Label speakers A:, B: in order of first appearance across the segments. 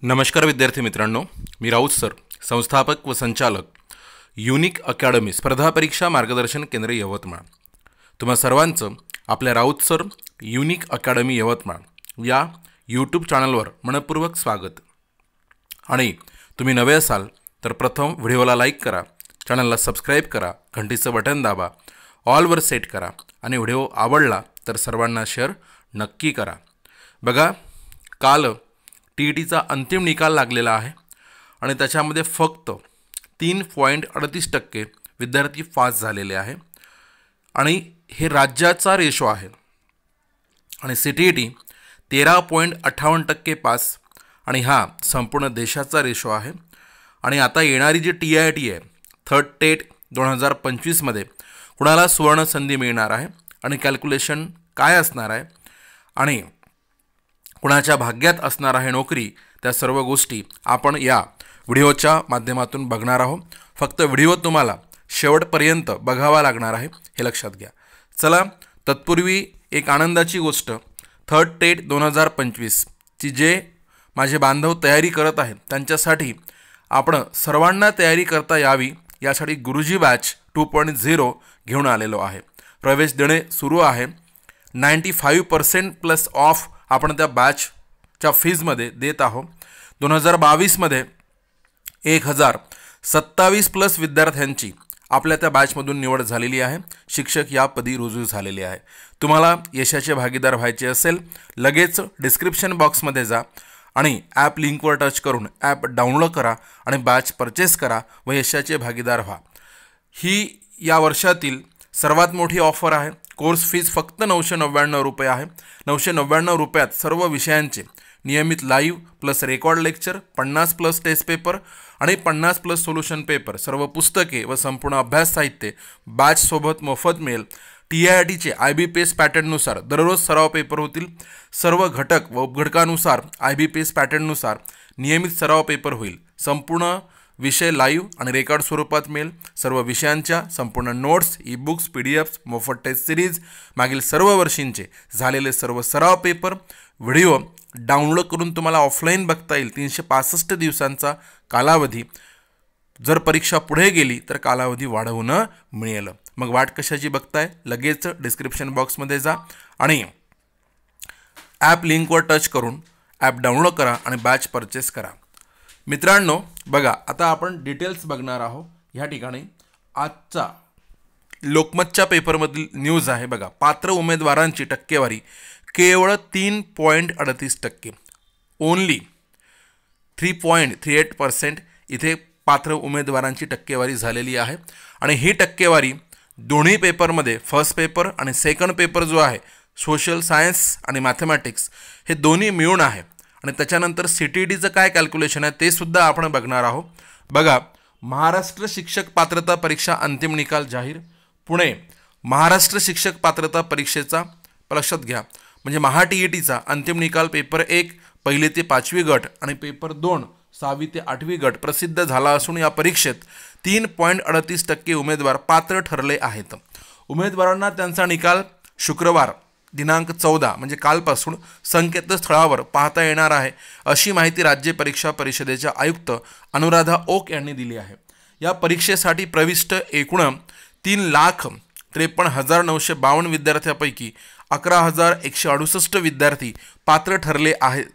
A: नमस्कार विद्यार्थी मित्रांनो, मी राऊत सर, संस्थापक व संचालक युनिक अकॅडमी स्पर्धा परीक्षा मार्गदर्शन केंद्र यवतमाळ। तुम्हा सर्वांचं आपल्या Raut sir unique academy Yavatmal या यूट्यूब चॅनलवर मनपूर्वक स्वागत। आणि तुम्ही नवे असाल तर प्रथम व्हिडिओला लाईक करा, चॅनलला सबस्क्राईब करा, घंटीचं बटन दाबा, ऑलवर सेट करा आणि व्हिडिओ आवडला तर सर्वांना शेअर नक्की करा। बघा, काल टीईटीचा अंतिम निकाल लागलेला आहे आणि त्याच्यामध्ये फक्त 3.38% विद्यार्थी पास झालेले आहे आणि हे राज्याचा रेशो आहे। आणि सीटीईटी 13.58% पास आणि हा संपूर्ण देशाचा रेशो आहे। आणि आता येणारी जी टीआयटी आहे थर्ड टेट 2025 मध्ये कुणाला सुवर्ण संधी मिळणार आहे आणि कॅल्क्युलेशन काय असणार आहे आणि कुणाच्या भाग्यात असणार आहे नोकरी, त्या सर्व गोष्टी आपण या व्हिडिओच्या माध्यमातून बघणार आहोत। फक्त व्हिडिओ तुम्हाला शेवटपर्यंत बघावा लागणार आहे, हे लक्षात घ्या। चला, तत्पूर्वी एक आनंदाची गोष्ट, थर्ड टेट 2025 ची जे माझे बांधव तयारी करत आहेत त्यांच्यासाठी आपण सर्वांना तयारी करता यावी यासाठी गुरुजी बॅच 2.0 घेऊन आलेलो आहे। प्रवेश देणे सुरू आहे। 95% प्लस ऑफ आपण त्या बॅचच्या फीजमध्ये देत आहोत। 2022 मध्ये 1027 प्लस विद्यार्थ्यांची आपल्या त्या बॅचमधून निवड झालेली आहे। शिक्षक या पदी रुजू झालेले आहे। तुम्हाला यशाचे भागीदार व्हायचे असेल लगेच डिस्क्रिप्शन बॉक्समध्ये जा आणि ॲप लिंकवर टच करून ॲप डाउनलोड करा आणि बॅच परचेस करा व यशाचे भागीदार व्हा। ही या वर्षातील सर्वात मोठी ऑफर आहे। कोर्स फीज फक्त 999 रुपये आहे। 999 रुपयात सर्व विषयांचे नियमित live plus record lecture, 50 plus test paper आणि 50 प्लस सोल्युशन पेपर, सर्व पुस्तके व संपूर्ण अभ्यास साहित्य बॅचसोबत मोफत मिळेल। टीआयटीचे IBPS पॅटर्ननुसार दररोज सराव पेपर होतील। सर्व घटक व उपघटकानुसार IBPS पॅटर्ननुसार नियमित सराव पेपर होईल। संपूर्ण विषय लाईव्ह आणि रेकॉर्ड स्वरूपात मिळेल। सर्व विषयांच्या संपूर्ण नोट्स, ई-बुक्स, PDF, मोफत टेस्ट सिरीज, मागील सर्व वर्षींचे झालेले सर्व सराव पेपर, व्हिडिओ डाउनलोड करून तुम्हाला ऑफलाईन बघता येईल। 365 दिवसांचा कालावधी, जर परीक्षा पुढे गेली तर कालावधी वाढवणं मिळेल। मग वाट कशाची बघताय? लगेच डिस्क्रिप्शन बॉक्समध्ये जा आणि ॲप लिंकवर टच करून ॲप डाउनलोड करा आणि बॅच परचेस करा। मित्रांनो बघा, आता आपण डिटेल्स बघणार आहोत। ह्या ठिकाणी आजचा लोकमतच्या पेपरमधील न्यूज आहे। बघा, पात्र उमेदवारांची टक्केवारी केवळ 3.38%, ओनली 3.38% इथे पात्र उमेदवारांची टक्केवारी झालेली आहे। आणि ही टक्केवारी दोन्ही पेपरमध्ये, फर्स्ट पेपर आणि सेकंड पेपर जो आहे सोशल सायन्स आणि मॅथमॅटिक्स, हे दोन्ही मिळून आहे। आणि त्याच्यानंतर सीटीईटीचं काय कॅल्क्युलेशन आहे ते सुद्धा आपण बघणार आहोत। बघा, महाराष्ट्र शिक्षक पात्रता परीक्षा अंतिम निकाल जाहीर। पुणे महाराष्ट्र शिक्षक पात्रता परीक्षेचा लक्षात घ्या, म्हणजे महा-टीईटीचा अंतिम निकाल पेपर 1 पहिली ते 5वी गट आणि पेपर 2 6वी ते 8वी गट प्रसिद्ध झाला असून या परीक्षेत 3.38% उमेदवार पात्र ठरले आहेत। उमेदवारांना त्यांचा निकाल शुक्रवार दिनांक 14 म्हणजे कालपासून संकेतस्थळावर पाहता येणार आहे, अशी माहिती राज्य परीक्षा परिषदेच्या आयुक्त अनुराधा ओक यांनी दिली आहे। या परीक्षेसाठी प्रविष्ट एकूण 3,53,952 विद्यार्थ्यांपैकी 11,168 विद्यार्थी पात्र ठरले आहेत।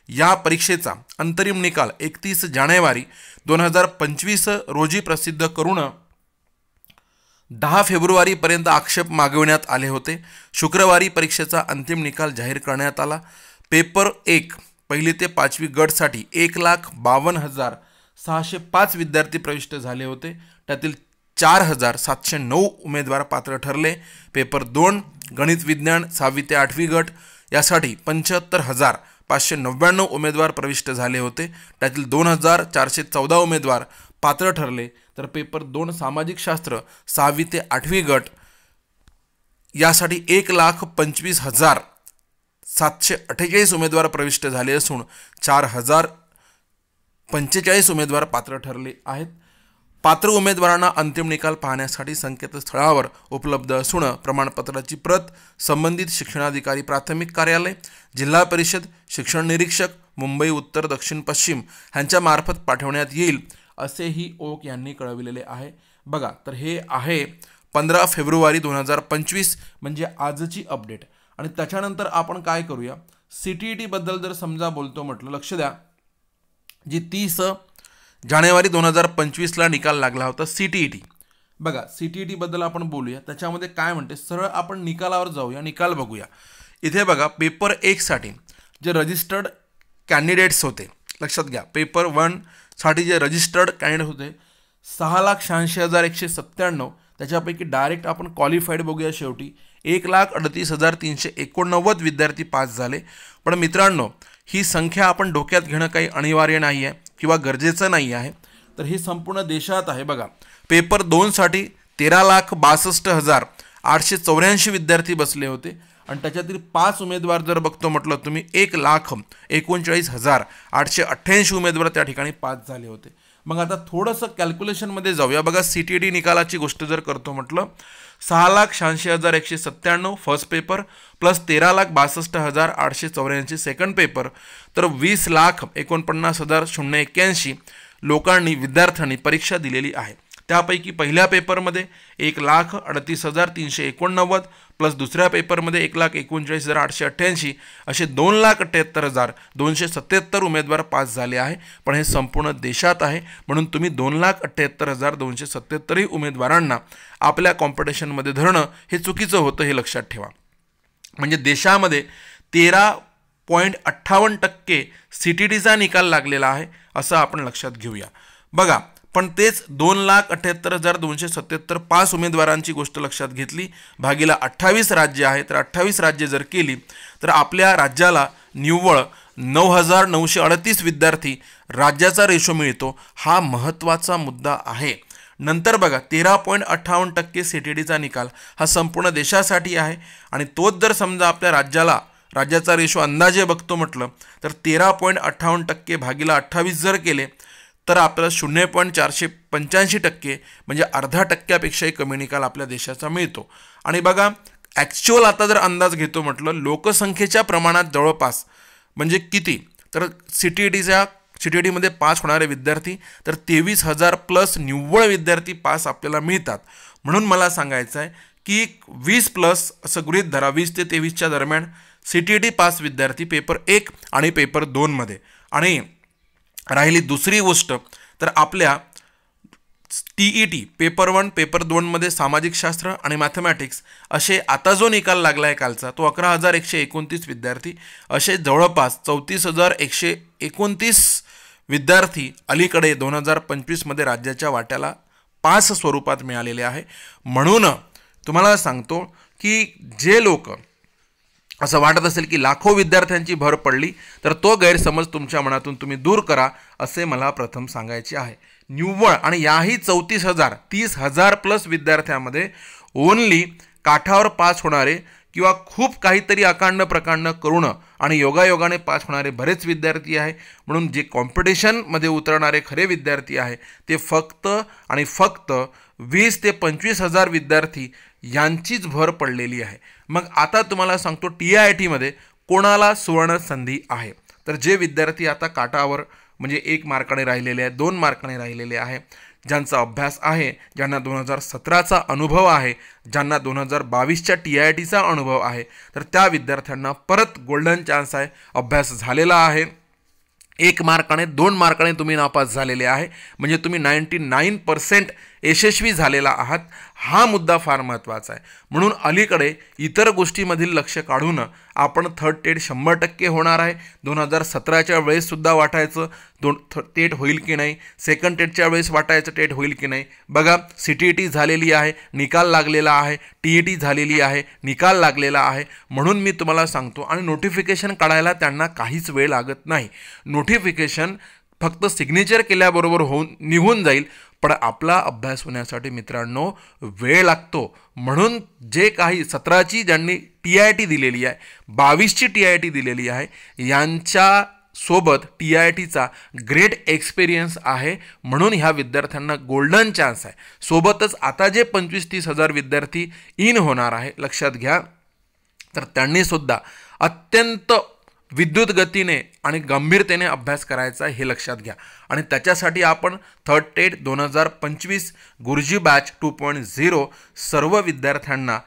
A: या परीक्षेचा अंतरिम निकाल 31 जानेवारी 2025 रोजी प्रसिद्ध करून 10 फेब्रुवारीपर्यंत आक्षेप मागविण्यात आले होते। शुक्रवारी परीक्षेचा अंतिम निकाल जाहीर करण्यात आला। पेपर 1 पहिली ते 5वी गटसाठी 1,52,605 विद्यार्थी प्रविष्ट झाले होते। त्यातील 4,709 उमेदवार पात्र ठरले। पेपर 2 गणित विज्ञान 6वी ते 8वी गट यासाठी 75,599 उमेदवार प्रविष्ट झाले होते। त्यातील 2,414 उमेदवार पात्र ठरले। तर पेपर 2 सामाजिक शास्त्र 6वी ते 8वी गट यासाठी 1,25,748 उमेदवार प्रविष्ट झाले असून 4,045 उमेदवार पात्र ठरले आहेत। पात्र उमेदवारांना अंतिम निकाल पाहण्यासाठी संकेतस्थळावर उपलब्ध असून प्रमाणपत्राची प्रत संबंधित शिक्षणाधिकारी प्राथमिक कार्यालय, जिल्हा परिषद, शिक्षण निरीक्षक मुंबई उत्तर दक्षिण पश्चिम ह्यांच्या मार्फत पाठवण्यात येईल असेही ओक यांनी कळविलेले आहे. बघा, तर हे आहे 15 फेब्रुवारी 2025 म्हणजे आजची अपडेट. आणि त्याच्यानंतर आपण काय करूया, CTET बद्दल जर समजा बोलतो म्हटलं, लक्ष द्या, जी 30 जानेवारी 2025ला निकाल लागला होता CTET. बघा, CTET बद्दल आपण बोलूया. त्याच्यामध्ये काय म्हणते, सरळ आपण निकालावर जाऊया, निकाल बघूया. इथे बघा, पेपर 1 साठी जे रजिस्टर्ड कॅन्डिडेट्स होते, लक्षात घ्या, पेपर 1 साठी जे रजिस्टर्ड कॅन्डिडेट होते 6,86,197. त्याच्यापैकी डायरेक्ट आपण क्वालिफाईड बघूया. शेवटी 1,38,389 विद्यार्थी पास झाले. पण मित्रांनो, ही संख्या आपण डोक्यात घेणं काही अनिवार्य नाही आहे किंवा गरजेचं नाही आहे. तर ही संपूर्ण देशात आहे. बघा, पेपर 2 साठी 13,62,884 विद्यार्थी बसले होते आणि त्याच्यातील 5 उमेदवार जर बघतो म्हटलं तुम्ही, 1,39,888 उमेदवार त्या ठिकाणी पास झाले होते. मग आता थोडंसं कॅल्क्युलेशनमध्ये जाऊया. बघा, CTET निकालाची गोष्ट जर करतो म्हटलं, 6,86,197 first paper plus 13,62,884 second paper, तर 20,49,081 लोकांनी, विद्यार्थ्यांनी परीक्षा दिलेली आहे. त्यापैकी पहिल्या पेपरमध्ये 1,38,389 प्लस दुसऱ्या पेपरमध्ये 1,39,888 असे 2,78,277 उमेदवार पास झाले आहे. पण हे संपूर्ण देशात आहे, म्हणून तुम्ही 2,78,277 उमेदवारांना आपल्या कॉम्पिटिशनमध्ये धरणं हे चुकीचं होतं, हे लक्षात ठेवा. म्हणजे देशामध्ये 13.58% CTETचा निकाल लागलेला आहे असं आपण लक्षात घेऊया. बघा, पण तेच 2,78,277 5 उमेदवारांची गोष्ट लक्षात घेतली भागीला 28 राज्य आहे, तर 28 राज्य जर केली तर आपल्या राज्याला निव्वळ 9,938 विद्यार्थी राज्याचा रेशो मिळतो. हा महत्त्वाचा मुद्दा आहे. नंतर बघा, 13.58% CTETचा निकाल हा संपूर्ण देशासाठी आहे आणि तोच जर समजा आपल्या राज्याचा रेशो अंदाजे बघतो म्हटलं तर 13.58% भागीला 28 जर केले तर आपल्याला 0.485% म्हणजे अर्धा टक्क्यापेक्षाही कमी निकाल आपल्या देशाचा मिळतो. आणि बघा, ॲक्च्युअल आता जर अंदाज घेतो म्हटलं लोकसंख्येच्या प्रमाणात जवळपास म्हणजे किती, तर CTETमध्ये पास होणारे विद्यार्थी तर 23,000 प्लस निव्वळ विद्यार्थी पास आपल्याला मिळतात. म्हणून मला सांगायचं आहे की 20 प्लस असं गृहीत धरा, 20 ते 23च्या दरम्यान CTET पास विद्यार्थी पेपर 1 आणि पेपर 2 मध्ये. आणि राहिली दुसरी गोष्ट, तर आपल्या TET पेपर 1 पेपर 2 मध्ये सामाजिक शास्त्र आणि मॅथमॅटिक्स असे आता जो निकाल लागला आहे कालचा, तो 11,129 विद्यार्थी असे जवळपास 34,129 विद्यार्थी अलीकडे 2025 मध्ये राज्याच्या वाट्याला पास स्वरूपात मिळालेले आहे. म्हणून तुम्हाला सांगतो की जे लोक असं वाटत असेल की लाखो विद्यार्थ्यांची भर पडली, तर तो गैरसमज तुमच्या मनातून तुम्ही दूर करा असे मला प्रथम सांगायचे आहे. निव्वळ आणि याही 30,000 प्लस विद्यार्थ्यांमध्ये ओनली काठावर पास होणारे किंवा खूप काहीतरी आकांड प्रकांड करून आणि योगायोगाने पास होणारे बरेच विद्यार्थी आहे. म्हणून जे कॉम्पिटिशनमध्ये उतरणारे खरे विद्यार्थी आहे ते फक्त आणि फक्त 20,000 ते 25,000 विद्यार्थी यांचीच भर पडलेली आहे. मग आता तुम्हाला सांगतो TIIT कोणाला सुवर्ण संधी आहे, तर जे विद्यार्थी आता काठावर म्हणजे 1 मार्काने राहिलेले आहे, 2 मार्काने राहिलेले आहे, ज्यांचा अभ्यास आहे, ज्यांना 2017चा अनुभव आहे, ज्यांना 2022च्या TIITचा अनुभव आहे, तर त्या विद्यार्थ्यांना परत गोल्डन चान्स आहे. अभ्यास झालेला आहे, 1 मार्काने 2 मार्काने तुम्ही नापास झालेले आहे, म्हणजे तुम्ही 99% यशस्वी झालेला आहात. हा मुद्दा फार महत्त्वाचा आहे. म्हणून अलीकडे इतर गोष्टीमधील लक्ष काढून आपण थर्ड टेट 100% होणार आहे. 2017च्या वेळेससुद्धा वाटायचं टेट होईल की नाही, सेकंड टेटच्या वेळेस वाटायचं टेट होईल की नाही. बघा, CTET झालेली आहे, निकाल लागलेला आहे, TET झालेली आहे, निकाल लागलेला आहे. म्हणून मी तुम्हाला सांगतो, आणि नोटिफिकेशन काढायला त्यांना काहीच वेळ लागत नाही. नोटिफिकेशन फक्त सिग्नेचर केल्याबरोबर निघून जाईल, पण आपला अभ्यास होण्यासाठी मित्रांनो वेळ लागतो. म्हणून जे काही 17ची ज्यांनी TIIT दिलेली आहे, 22ची TIIT दिलेली आहे, यांच्या सोबत TIITचा ग्रेट एक्सपिरियन्स आहे. म्हणून ह्या विद्यार्थ्यांना गोल्डन चान्स आहे. सोबतच आता जे 25-30 हजार विद्यार्थी इन होणार आहे, लक्षात घ्या, तर त्यांनीसुद्धा अत्यंत विद्युत गतीने आणि गंभीरतेने अभ्यास करायचा हे लक्षात घ्या. आणि त्याच्यासाठी आपण थर्ड टेट 2025 गुरुजी बॅच 2.0 सर्व विद्यार्थ्यांना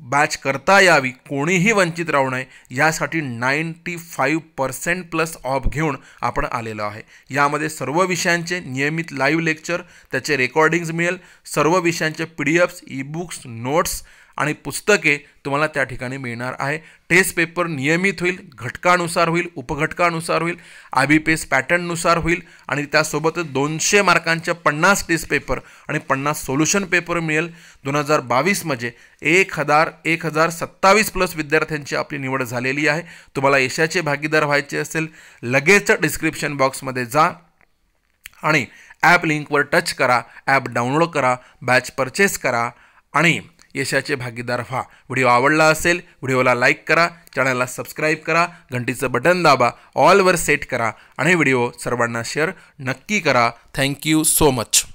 A: बॅच करता यावी, कोणीही वंचित राहू नये यासाठी 95% प्लस ऑफ घेऊन आपण आलेलो आहे. यामध्ये सर्व विषयांचे नियमित लाईव्ह लेक्चर, त्याचे रेकॉर्डिंग्ज मिळेल, सर्व विषयांचे PDFs, ई-बुक्स, नोट्स आणि पुस्तके तुम्हाला त्या ठिकाणी मिळणार आहे. टेस्ट पेपर नियमित होईल, घटकानुसार होईल, उपघटकानुसार होईल, IBPS पॅटर्ननुसार होईल आणि त्यासोबतच 200 मार्कांच्या 50 टेस्ट पेपर आणि 50 सोल्युशन पेपर मिळेल. 2022 मध्ये 1027 प्लस विद्यार्थ्यांची आपली निवड झालेली आहे. तुम्हाला यशाचे भागीदार व्हायचे असेल लगेच डिस्क्रिप्शन बॉक्समध्ये जा आणि ॲप लिंकवर टच करा, ॲप डाउनलोड करा, बॅच परचेस करा आणि यशाचे भागीदार व्हा. व्हिडिओ आवडला असेल व्हिडिओला लाईक करा, चॅनलला सबस्क्राईब करा, घंटीचं बटन दाबा, ऑलवर सेट करा आणि व्हिडिओ सर्वांना शेअर नक्की करा. Thank you so much.